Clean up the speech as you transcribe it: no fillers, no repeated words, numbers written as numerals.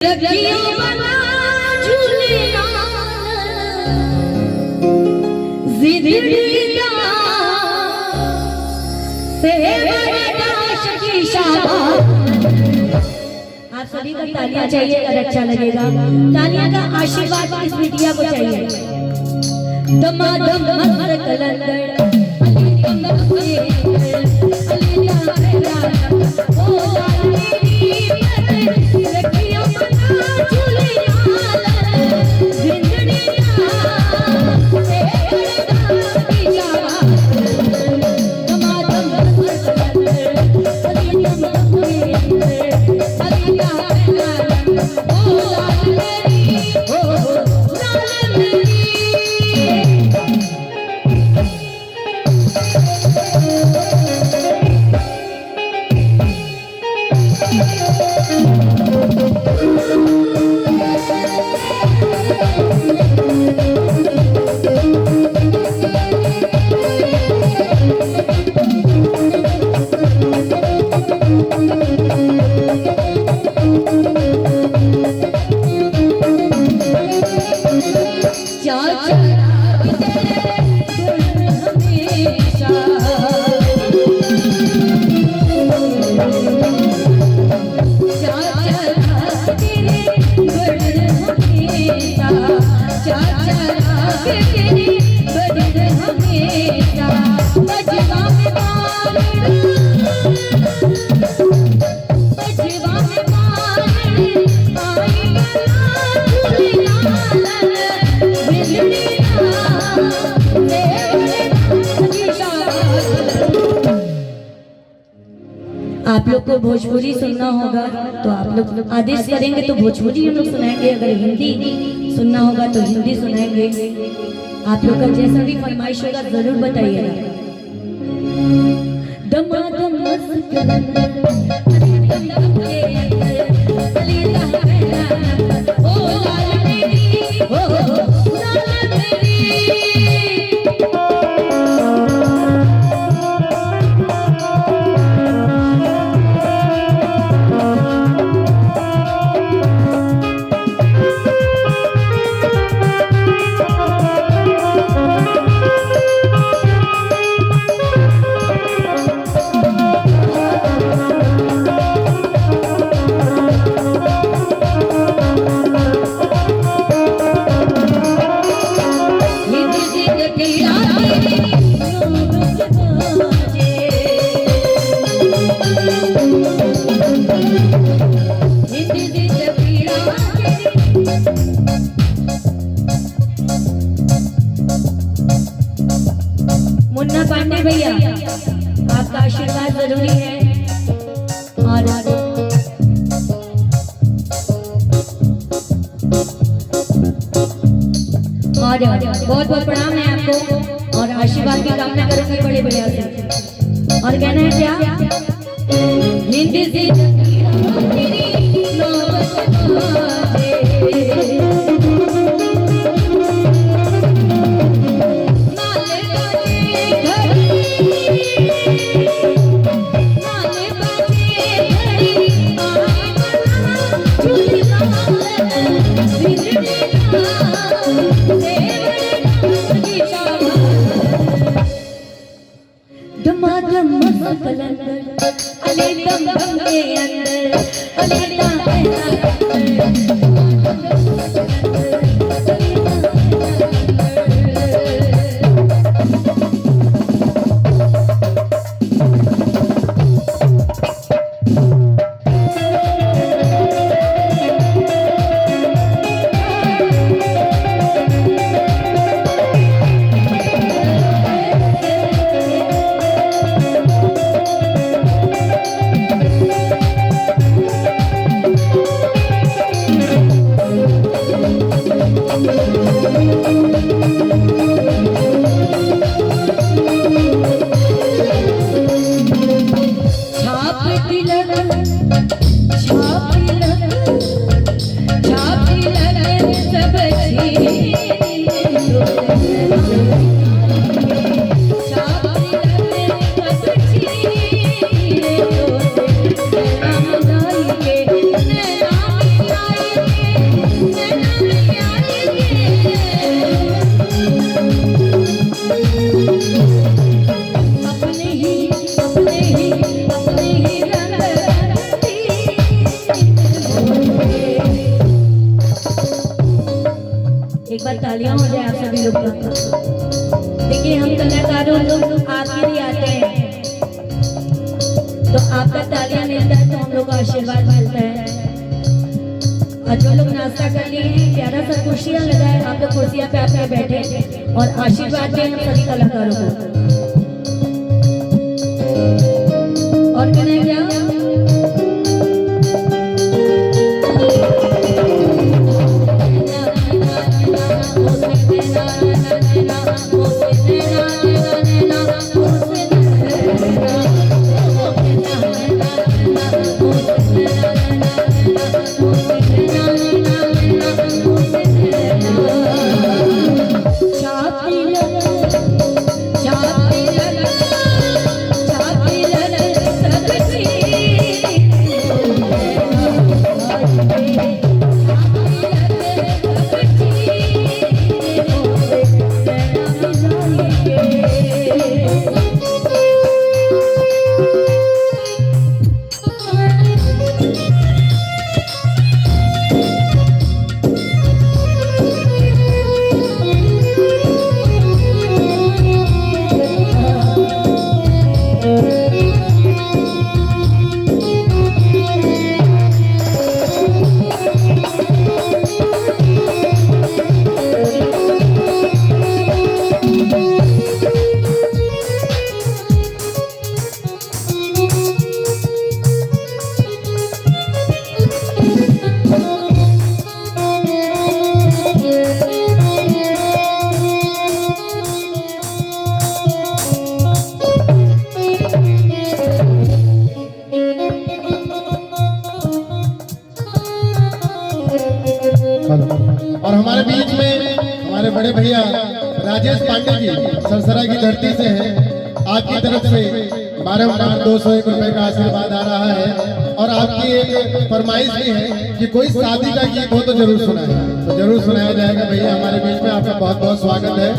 रखियो बना झूलेलाल जिंदड़िया से बड़ा शकी शाबाश। आप सभी को तालियां चाहिए अगर अच्छा लगेगा। तालियां का आशीर्वाद इस बिटिया को चाहिए। दमादम मस्त कलंदर आप लोग को भोजपुरी सुनना होगा तो आप लोग आदेश करेंगे तो भोजपुरी हम लोग सुनाएंगे। अगर हिंदी सुनना होगा तो हिंदी सुनाएंगे। आप लोग का जैसा भी फरमाइश होगा जरूर बताइएगा। मुन्ना पांडे भैया आपका आशीर्वाद जरूरी है। और बहुत बहुत प्रणाम है आपको और आशीर्वाद की कामना करूंगी बड़े भैया से। और कहना है क्या हिंदी से दम दम कलंदर अले दम दम के अंदर अले एक बार तालियां हो जाए आप सभी लोग का। देखिए हम कलाकारों लोग आपके लिए आते हैं तो आपका तालियां मिलता है तो हम लोग का आशीर्वाद मिलता है। और जो लोग नाश्ता कर लिए हैं प्यारा सा कुर्सियां लगाए, आप लोग कुर्सियां पे आके बैठे और आशीर्वाद दें सभी कलाकारों को। और कहना है क्या और हमारे बीच में हमारे बड़े भैया राजेश पांडे जी सरसरा की धरती से हैं। आपकी तरफ से 12,201 रुपए का आशीर्वाद आ रहा है और आपकी एक फरमाइश भी है कि कोई शादी का गीत हो तो जरूर सुनाए, तो जरूर सुनाया जाएगा। भैया हमारे बीच में आपका बहुत बहुत स्वागत है।